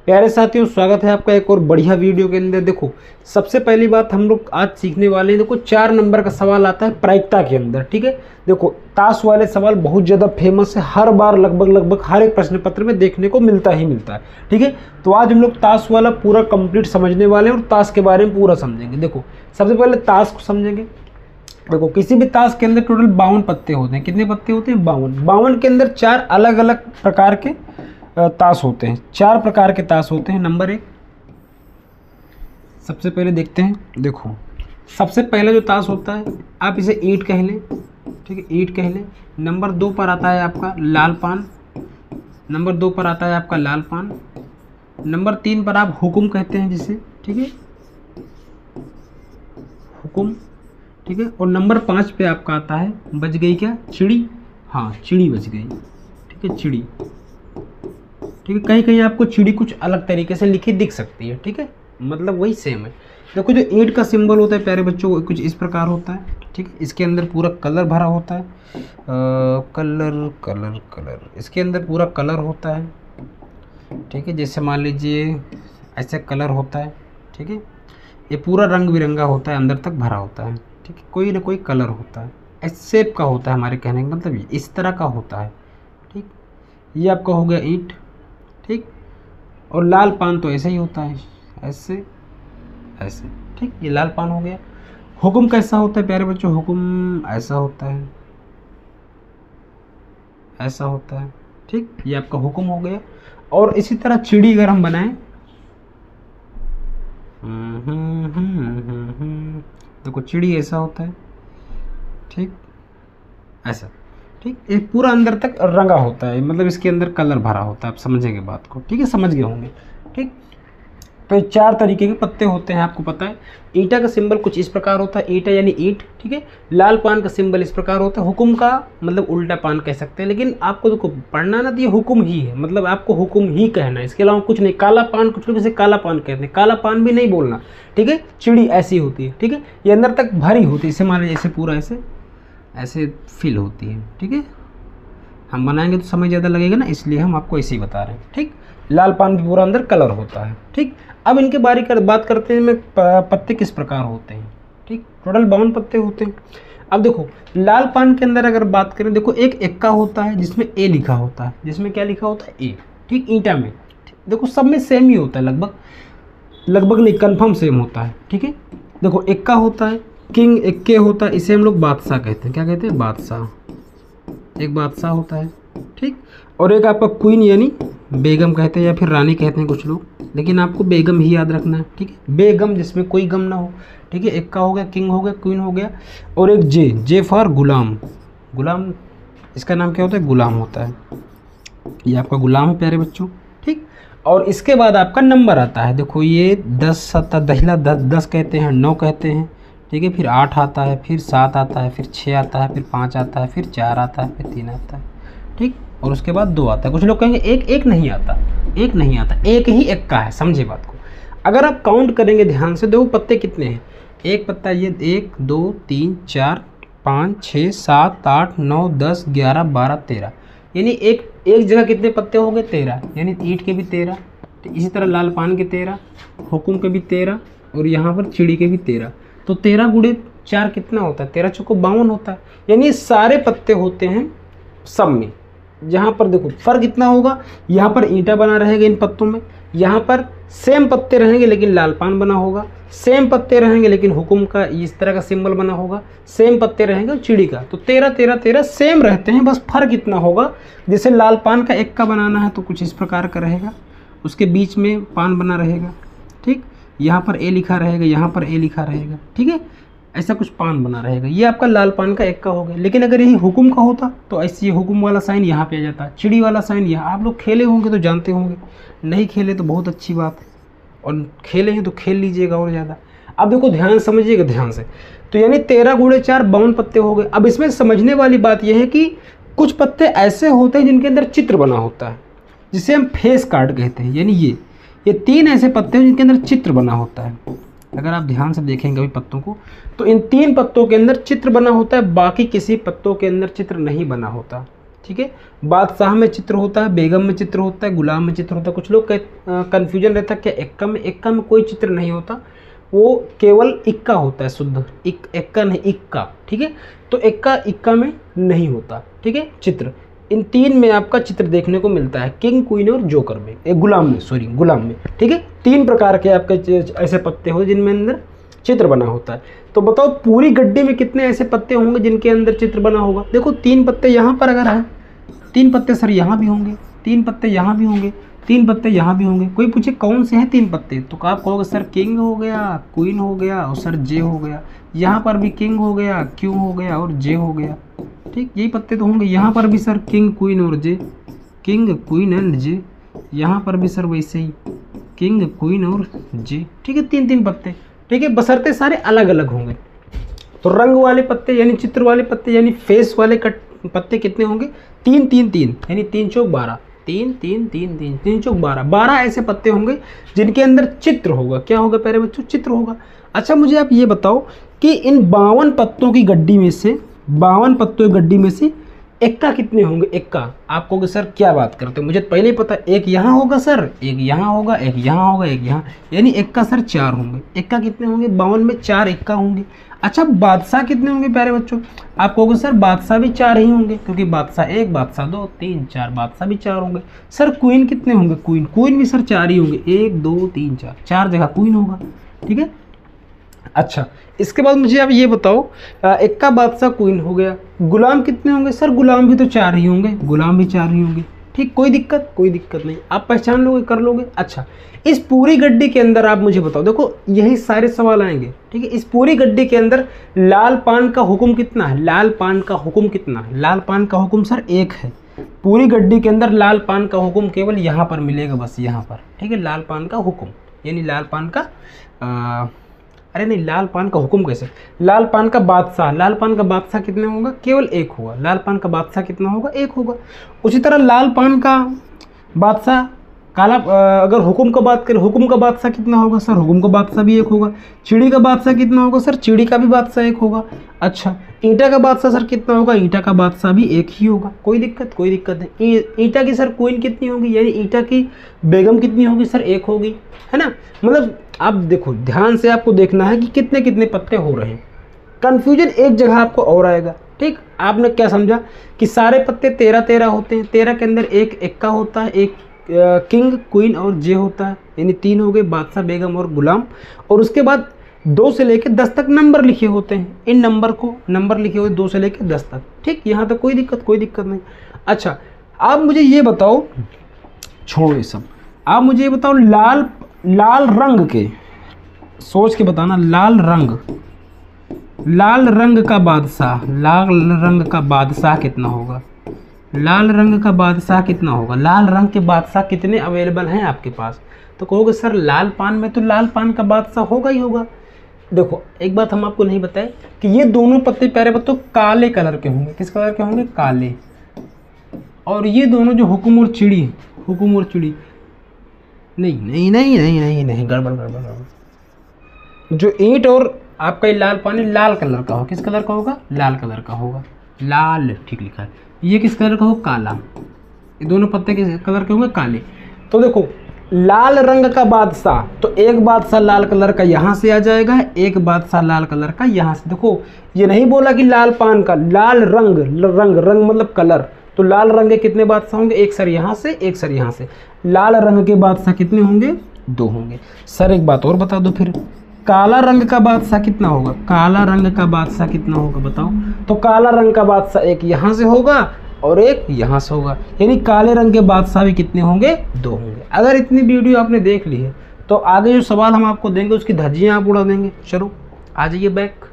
प्यारे साथियों, स्वागत है आपका एक और बढ़िया वीडियो के अंदर। देखो, सबसे पहली बात हम लोग आज सीखने वाले हैं। देखो, 4 नंबर का सवाल आता है प्रायिकता के अंदर, ठीक है। देखो, ताश वाले सवाल बहुत ज़्यादा फेमस है, हर बार लगभग हर एक प्रश्न पत्र में देखने को मिलता ही मिलता है, ठीक है। तो आज हम लोग ताश वाला पूरा कंप्लीट समझने वाले हैं और ताश के बारे में पूरा समझेंगे। देखो, सबसे पहले ताश को समझेंगे। देखो, किसी भी ताश के अंदर टोटल 52 पत्ते होते हैं। कितने पत्ते होते हैं? 52। 52 के अंदर 4 अलग अलग प्रकार के ताश होते हैं। 4 प्रकार के ताश होते हैं। नंबर 1, सबसे पहले देखते हैं। देखो, सबसे पहले जो ताश होता है, आप इसे ईंट कह लें, ठीक है, ईंट कह लें। नंबर 2 पर आता है आपका लाल पान। नंबर 2 पर आता है आपका लाल पान। नंबर 3 पर आप हुकुम कहते हैं जिसे, ठीक है, हुकुम, ठीक है। और नंबर 5 पे आपका आता है, बच गई क्या? चिड़ी। हाँ, चिड़ी बच गई, ठीक है, चिड़ी, ठीक है। कहीं कहीं आपको चिड़ी कुछ अलग तरीके से लिखी दिख सकती है, ठीक है, मतलब वही सेम है। देखो, जो ईंट का सिंबल होता है प्यारे बच्चों, वो कुछ इस प्रकार होता है, ठीक है। इसके अंदर पूरा कलर भरा होता है, कलर कलर कलर, इसके अंदर पूरा कलर होता है, ठीक है। जैसे मान लीजिए ऐसे कलर होता है, ठीक है। ये पूरा रंग बिरंगा होता है, अंदर तक भरा होता है, ठीक है। कोई ना कोई कलर होता है, इस शेप का होता है, हमारे कहने का मतलब ये इस तरह का होता है, ठीक। ये आपका हो गया ईंट, ठीक। और लाल पान तो ऐसे ही होता है, ऐसे ऐसे, ठीक। ये लाल पान हो गया। हुकुम कैसा होता है प्यारे बच्चों? हुकुम ऐसा होता है, ऐसा होता है, ठीक। ये आपका हुकुम हो गया। और इसी तरह चिड़ी अगर हम बनाएं, देखो, चिड़ी ऐसा होता है, ठीक, ऐसा, ठीक। ये पूरा अंदर तक रंगा होता है, मतलब इसके अंदर कलर भरा होता है। आप समझेंगे बात को, ठीक है, समझ गए होंगे, ठीक। तो ये 4 तरीके के पत्ते होते हैं, आपको पता है। ईंटा का सिंबल कुछ इस प्रकार होता है, ईंटा यानी ईंट, ठीक है। लाल पान का सिंबल इस प्रकार होता है। हुकुम का मतलब उल्टा पान कह सकते हैं, लेकिन आपको देखो पढ़ना ना, तो ये हुकुम ही है, मतलब आपको हुकुम ही कहना है, इसके अलावा कुछ नहीं। काला पान, कुछ लोग इसे काला पान कहते हैं, काला पान भी नहीं बोलना, ठीक है। चिड़ी ऐसी होती है, ठीक है, ये अंदर तक भरी होती है, इसे मान लीजिए ऐसे पूरा ऐसे ऐसे फिल होती है, ठीक है। हम बनाएंगे तो समय ज़्यादा लगेगा ना, इसलिए हम आपको ऐसे ही बता रहे हैं, ठीक। लाल पान भी पूरा अंदर कलर होता है, ठीक। अब इनके बात करते हैं, में पत्ते किस प्रकार होते हैं, ठीक। टोटल 52 पत्ते होते हैं। अब देखो, लाल पान के अंदर अगर बात करें, देखो एक एक्का होता है जिसमें ए लिखा होता है, जिसमें क्या लिखा होता है? ए, ठीक, ईंटा में। देखो, सब में सेम ही होता है, लगभग नहीं, कन्फर्म सेम होता है, ठीक है। देखो, एक्का होता है, किंग एक्के होता है, इसे हम लोग बादशाह कहते हैं। क्या कहते हैं? बादशाह। एक बादशाह होता है, ठीक। और एक आपका क्वीन यानी बेगम कहते हैं, या फिर रानी कहते हैं कुछ लोग, लेकिन आपको बेगम ही याद रखना है, ठीक है। बेगम जिसमें कोई गम ना हो, ठीक है। एक का हो गया, किंग हो गया, क्वीन हो गया। और एक जे फॉर गुलाम। गुलाम, इसका नाम क्या होता है? गुलाम होता है। ये आपका गुलाम है प्यारे बच्चों, ठीक। और इसके बाद आपका नंबर आता है। देखो, ये 10 दहिला 10 कहते हैं, 9 कहते हैं, ठीक है। फिर 8 आता है, फिर 7 आता है, फिर 6 आता है, फिर 5 आता है, फिर 4 आता है, फिर 3 आता है, ठीक। और उसके बाद 2 आता है। कुछ लोग कहेंगे एक नहीं आता, एक नहीं आता, एक ही एक्का है, समझे बात को। अगर आप काउंट करेंगे ध्यान से, देखो पत्ते कितने हैं। एक पत्ता, ये 1 2 3 4 5 6 7 8 9 10 11 12 13, यानी एक जगह कितने पत्ते हो गए? 13, यानी ईंट के भी 13, इसी तरह लाल पान के 13, हुकुम के भी 13, और यहाँ पर चिड़ी के भी 13। तो 13 गुणे 4 कितना होता है? 13 चौको 52 होता है। यानी सारे पत्ते होते हैं सब में। जहाँ पर देखो फर्क इतना होगा, यहाँ पर ईंटा बना रहेगा इन पत्तों में, यहाँ पर सेम पत्ते रहेंगे लेकिन लाल पान बना होगा, सेम पत्ते रहेंगे लेकिन हुकुम का इस तरह का सिंबल बना होगा, सेम पत्ते रहेंगे चिड़ी का। तो 13 13 13 सेम रहते हैं, बस फर्क इतना होगा, जैसे लाल पान का एक्का बनाना है तो कुछ इस प्रकार का रहेगा, उसके बीच में पान बना रहेगा, ठीक। यहाँ पर ए लिखा रहेगा, यहाँ पर ए लिखा रहेगा, ठीक है, ऐसा कुछ पान बना रहेगा। ये आपका लाल पान का एक्का हो गया। लेकिन अगर यही हुकुम का होता तो ऐसे हुकुम वाला साइन यहाँ पे आ जाता, चिड़ी वाला साइन यहाँ। आप लोग खेले होंगे तो जानते होंगे, नहीं खेले तो बहुत अच्छी बात है, और खेले हैं तो खेल लीजिएगा और ज़्यादा। अब देखो, ध्यान समझिएगा ध्यान से। तो यानी 13 गुणे 4 52 पत्ते हो गए। अब इसमें समझने वाली बात यह है कि कुछ पत्ते ऐसे होते हैं जिनके अंदर चित्र बना होता है, जिसे हम फेस कार्ड कहते हैं। यानी ये 3 ऐसे पत्ते हैं जिनके अंदर चित्र बना होता है। अगर आप ध्यान से देखेंगे अभी पत्तों को, तो इन 3 पत्तों के अंदर चित्र बना होता है, बाकी किसी पत्तों के अंदर चित्र नहीं बना होता, ठीक है। बादशाह में चित्र होता है, बेगम में चित्र होता है, गुलाम में चित्र होता है। कुछ लोग कन्फ्यूजन रहता है क्या एक्का में? एक्का में कोई चित्र नहीं होता, वो केवल इक्का होता है, शुद्ध एक्का नहीं, इक्का, ठीक है। तो एक्का इक्का में नहीं होता, ठीक है, चित्र। इन तीन में आपका चित्र देखने को मिलता है, किंग, क्वीन और जोकर में, एक गुलाम में, सॉरी गुलाम में, ठीक है। 3 प्रकार के आपके ऐसे पत्ते हो जिनमें अंदर चित्र बना होता है। तो बताओ पूरी गड्डी में कितने ऐसे पत्ते होंगे जिनके अंदर चित्र बना होगा? देखो 3 पत्ते यहाँ पर अगर है, 3 पत्ते सर यहाँ भी होंगे, 3 पत्ते यहाँ भी होंगे, 3 पत्ते यहाँ भी होंगे। कोई पूछे कौन से हैं 3 पत्ते, तो आप कहोगे सर किंग हो गया, क्वीन हो गया और सर जे हो गया। यहाँ पर भी किंग हो गया, क्यू हो गया और जे हो गया, ठीक, यही पत्ते तो होंगे। यहाँ पर भी सर किंग, क्वीन और जे, किंग, क्वीन एंड जे। यहाँ पर भी सर वैसे ही किंग, क्वीन और जे, ठीक है, 3-3 पत्ते, ठीक है, बशर्ते सारे अलग अलग होंगे। तो रंग वाले पत्ते यानी चित्र वाले पत्ते यानी फेस वाले पत्ते कितने होंगे? 3-3-3 यानी 3 चौक 12, 3-3-3-3, 3 चौक 12, 12 ऐसे पत्ते होंगे जिनके अंदर चित्र होगा। क्या होगा प्यारे बच्चों? चित्र होगा। अच्छा मुझे आप ये बताओ कि इन 52 पत्तों की गड्डी में से, 52 पत्तों की गड्डी में से एक्का कितने होंगे? एक्का आप कहोगे सर क्या बात करते हो, मुझे पहले ही पता, एक यहाँ होगा सर, एक यहाँ होगा, एक यहाँ होगा, एक यहाँ, यानी एक्का सर 4 होंगे। एक्का कितने होंगे? 52 में 4 एक्का होंगे। अच्छा बादशाह कितने होंगे प्यारे बच्चों? आप कहोगे सर बादशाह भी 4 ही होंगे, क्योंकि बादशाह 1, बादशाह 2, 3, 4, बादशाह भी 4 होंगे। सर क्वीन कितने होंगे? क्वीन भी सर 4 ही होंगे, 1, 2, 3, 4, 4 जगह क्वीन होगा, ठीक है। अच्छा इसके बाद मुझे आप ये बताओ, एक्का, बादशाह, क्वीन हो गया, गुलाम कितने होंगे? सर गुलाम भी तो 4 ही होंगे, गुलाम भी 4 ही होंगे, ठीक, कोई दिक्कत? कोई दिक्कत नहीं, आप पहचान लोगे, कर लोगे। अच्छा इस पूरी गड्डी के अंदर आप मुझे बताओ, देखो यही सारे सवाल आएंगे, ठीक है। इस पूरी गड्डी के अंदर लाल पान का हुक्म कितना है? लाल पान का हुक्म कितना है? लाल पान का हुक्म सर 1 है। पूरी गड्डी के अंदर लाल पान का हुक्म केवल यहाँ पर मिलेगा, बस यहाँ पर, ठीक है। लाल पान का हुक्म यानी लाल पान का अरे नहीं, लाल पान का हुक्म कैसे? लाल पान का बादशाह, लाल पान का बादशाह कितने होगा? केवल 1 होगा। लाल पान का बादशाह कितना होगा? 1 होगा। उसी तरह लाल पान का बादशाह काला, अगर हुक्म का बात करें, हुक्म का बादशाह कितना होगा? सर हुक्म का बादशाह भी 1 होगा। चिड़ी का बादशाह कितना होगा? सर चिड़ी का भी बादशाह 1 होगा। अच्छा ईंटा का बादशाह सर कितना होगा? ईंटा का बादशाह भी 1 ही होगा। कोई दिक्कत? कोई दिक्कत नहीं। ईंटा की सर क्वीन कितनी होगी, यानी ईंटा की बेगम कितनी होगी? सर 1 होगी, है ना। मतलब आप देखो ध्यान से, आपको देखना है कि कितने कितने पत्ते हो रहे हैं। कन्फ्यूजन एक जगह आपको और आएगा, ठीक। आपने क्या समझा कि सारे पत्ते 13-13 होते हैं, 13 के अंदर 1 एक्का होता है, 1 किंग, क्वीन और जे होता है, यानी 3 हो गए, बादशाह, बेगम और गुलाम। और उसके बाद 2 से लेकर 10 तक नंबर लिखे होते हैं। इन नंबर लिखे हुए 2 से लेकर 10 तक, ठीक। यहाँ तक कोई दिक्कत नहीं। अच्छा आप मुझे ये बताओ, छोड़ो ये सब, आप मुझे ये बताओ लाल रंग के, सोच के बताना, लाल रंग का बादशाह, लाल रंग का बादशाह कितना होगा? लाल रंग का बादशाह कितना होगा? लाल रंग के बादशाह कितने अवेलेबल हैं आपके पास? तो कहोगे सर लाल पान में तो लाल पान का बादशाह होगा ही होगा। देखो एक बात हम आपको नहीं बताए कि ये दोनों पत्ते प्यारे पत्तों काले कलर के होंगे। किस कलर के होंगे? काले। और ये दोनों जो हुक्म और चिड़ी, नहीं, गड़बड़। जो ईंट और आपका लाल पानी लाल कलर का हो, किस कलर का होगा? लाल कलर का होगा, लाल, ठीक लिखा है। ये किस कलर का हो? काला। ये दोनों पत्ते किस कलर के होंगे? काले। तो देखो लाल रंग का बादशाह, तो एक बादशाह लाल कलर का यहाँ से आ जाएगा, एक बादशाह लाल कलर का यहाँ से। देखो ये नहीं बोला कि लाल पान का, लाल रंग मतलब कलर। तो लाल रंग के कितने बादशाह होंगे? एक सर यहाँ से, एक सर यहाँ से। लाल रंग के बादशाह कितने होंगे? 2 होंगे। सर एक बात और बता दो फिर, काला रंग का बादशाह कितना होगा? काला रंग का बादशाह कितना होगा बताओ? तो काला रंग का बादशाह एक यहाँ से होगा और एक यहाँ से होगा, यानी काले रंग के बादशाह भी कितने होंगे? 2 होंगे। अगर इतनी वीडियो आपने देख ली है तो आगे जो सवाल हम आपको देंगे उसकी धज्जियाँ आप उड़ा देंगे। चलो आ जाइए बैक।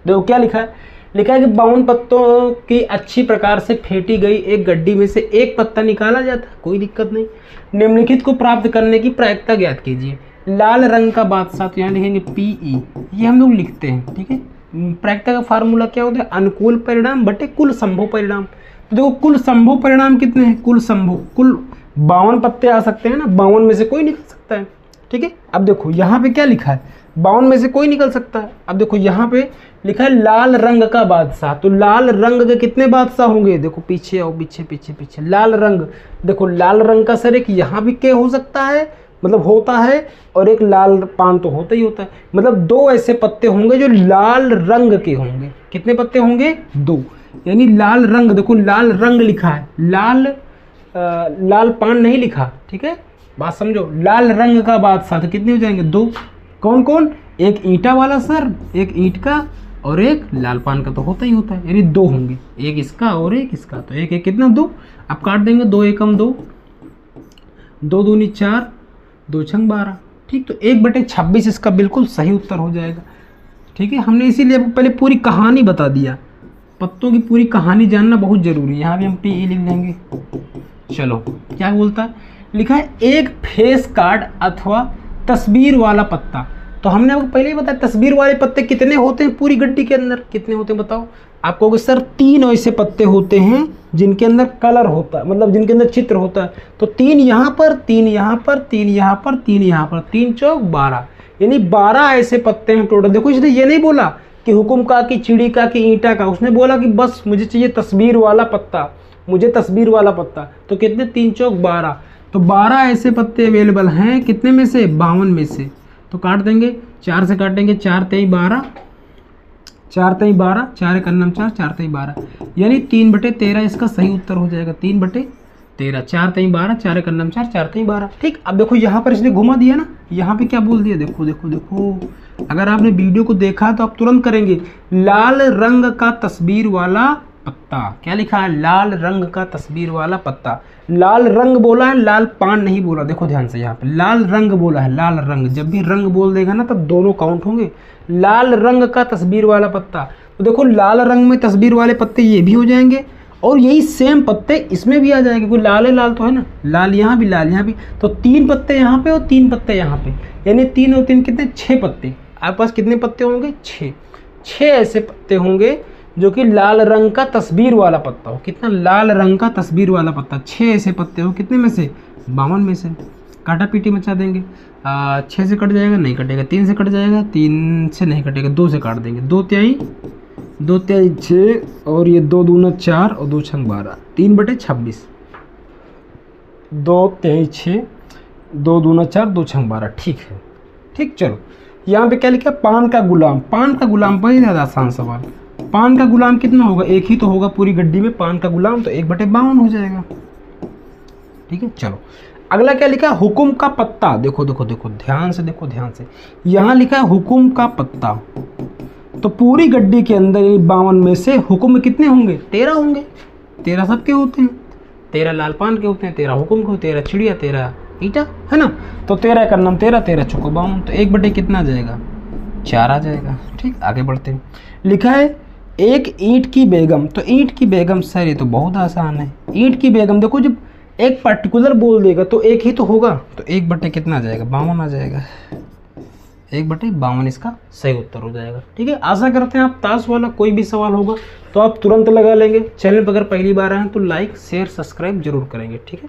देखो क्या लिखा है, लिखा है कि 52 पत्तों की अच्छी प्रकार से फेंटी गई एक गड्डी में से एक पत्ता निकाला जाता है। कोई दिक्कत नहीं। निम्नलिखित को प्राप्त करने की प्रायिकता ज्ञात कीजिए। लाल रंग का बादशाह, तो यहाँ लिखेंगे PE, ये हम लोग लिखते हैं, ठीक है। प्रायिकता का फार्मूला क्या होता है? अनुकूल परिणाम बटे कुल संभव परिणाम। तो देखो कुल संभव परिणाम कितने हैं? कुल 52 पत्ते आ सकते हैं ना, 52 में से कोई निकल सकता है, ठीक है। अब देखो यहाँ पे क्या लिखा है, 52 में से कोई निकल सकता है। अब देखो यहाँ पे लिखा है लाल रंग का बादशाह, तो लाल रंग के कितने बादशाह होंगे, देखो पीछे आओ, पीछे पीछे पीछे, लाल रंग, देखो लाल रंग का सर एक यहाँ भी के हो सकता है, मतलब होता है, और एक लाल पान तो होता ही होता है, मतलब 2 ऐसे पत्ते होंगे जो लाल रंग के होंगे। कितने पत्ते होंगे, 2, यानी लाल रंग, देखो लाल रंग लिखा है, लाल पान नहीं लिखा, ठीक है, बात समझो। लाल रंग का बादशाह, तो कितने हो जाएंगे, 2। कौन कौन, एक ईंटा वाला सर, एक ईंट का, और एक लाल पान का तो होता ही होता है, यानी 2 होंगे, एक इसका और एक इसका, तो एक एक कितना, 2। अब काट देंगे, 2 एकम 2, 2 दूनी 4, 2 छंग 12, ठीक। तो 1/26 इसका बिल्कुल सही उत्तर हो जाएगा, ठीक है। हमने इसीलिए पहले पूरी कहानी बता दिया, पत्तों की पूरी कहानी जानना बहुत जरूरी है। यहाँ भी हम PE लिख लेंगे। चलो क्या बोलता है, लिखा है एक फेस कार्ड अथवा तस्वीर वाला पत्ता। तो हमने आपको पहले ही बताया तस्वीर वाले पत्ते कितने होते हैं पूरी गड्डी के अंदर, कितने होते हैं बताओ। आप कहोगे सर 3 ऐसे पत्ते होते हैं जिनके अंदर कलर होता है, मतलब जिनके अंदर चित्र होता है। तो 3 यहाँ पर, 3 यहाँ पर, 3 यहाँ पर, 3 यहाँ पर, 3 चौक 12, यानी 12 ऐसे पत्ते हैं टोटल। देखो इसने ये नहीं बोला कि हुकुम का, कि चिड़ी का, कि ईंटा का, उसने बोला कि बस मुझे चाहिए तस्वीर वाला पत्ता, मुझे तस्वीर वाला पत्ता। तो कितने, 3 चौक 12, तो 12 ऐसे पत्ते अवेलेबल हैं, कितने में से, 52 में से। तो काट देंगे, 4 से काटेंगे, 4 तेई 12, 4 तेई 12, 4 एक अन्नम 4, 4 तेई 12, यानी 3/13 इसका सही उत्तर हो जाएगा। 3/13, 4 तेई 12, 4 एक अन्नम 4, 4 तेई 12, ठीक। अब देखो यहाँ पर इसने घुमा दिया ना, यहाँ पे क्या बोल दिया, देखो देखो देखो, अगर आपने वीडियो को देखा तो आप तुरंत करेंगे, लाल रंग का तस्वीर वाला पत्ता। क्या लिखा है, लाल रंग का तस्वीर वाला पत्ता। लाल रंग बोला है, लाल पान नहीं बोला, देखो ध्यान से, यहाँ पे लाल रंग बोला है, लाल रंग। जब भी रंग बोल देगा ना तब दोनों काउंट होंगे। लाल रंग का तस्वीर वाला पत्ता, तो देखो लाल रंग में तस्वीर वाले पत्ते ये भी हो जाएंगे, और यही सेम पत्ते इसमें भी आ जाएंगे, कोई लाल है, लाल तो है ना, लाल यहाँ भी, लाल यहाँ भी। तो 3 पत्ते यहाँ पे और 3 पत्ते यहाँ पे, यानी 3 और 3 कितने, 6 पत्ते। आपके पास कितने पत्ते होंगे, 6 ऐसे पत्ते होंगे जो कि लाल रंग का तस्वीर वाला पत्ता हो। कितना, लाल रंग का तस्वीर वाला पत्ता, 6 ऐसे पत्ते हो, कितने में से, 52 में से। काटा पीटी मचा देंगे, 6 से कट जाएगा, नहीं कटेगा, 3 से कट जाएगा, 3 से नहीं कटेगा, 2 से काट देंगे, 2 तिहाई 6, और ये 2 दूना 4 और 2 छंग 12, 3/26, 2 तिहाई 6, 2 दूना 4, 2 छंग 12, ठीक है, ठीक। चलो यहाँ पे क्या लिखा है, पान का गुलाम। पान का गुलाम बहुत ज़्यादा आसान सवाल। पान का गुलाम कितना होगा, एक ही तो होगा पूरी गड्डी में पान का गुलाम, तो 1/52 हो जाएगा, ठीक है। चलो अगला क्या लिखा है, हुकुम का पत्ता। देखो देखो देखो ध्यान से, देखो ध्यान से, यहाँ लिखा है हुकुम का पत्ता। तो पूरी गड्डी के अंदर 52 में से हुकुम में कितने होंगे, 13 होंगे। 13 सबके होते हैं, 13 लाल पान के होते हैं, 13 हुकुम के, 13 चिड़िया, 13 ईटा, है ना। तो 13 का नाम 13, 13 चौको 52, तो 1 कितना आ जाएगा, 4 आ जाएगा, ठीक। आगे बढ़ते हैं, लिखा है एक ईंट की बेगम। तो ईंट की बेगम सर ये तो बहुत आसान है। ईंट की बेगम, देखो जब एक पर्टिकुलर बोल देगा तो एक ही तो होगा, तो 1 कितना आ जाएगा, 52 आ जाएगा। 1/52 इसका सही उत्तर हो जाएगा, ठीक है। आशा करते हैं आप ताश वाला कोई भी सवाल होगा तो आप तुरंत लगा लेंगे। चैनल पर अगर पहली बार आए हैं तो लाइक शेयर सब्सक्राइब जरूर करेंगे, ठीक है।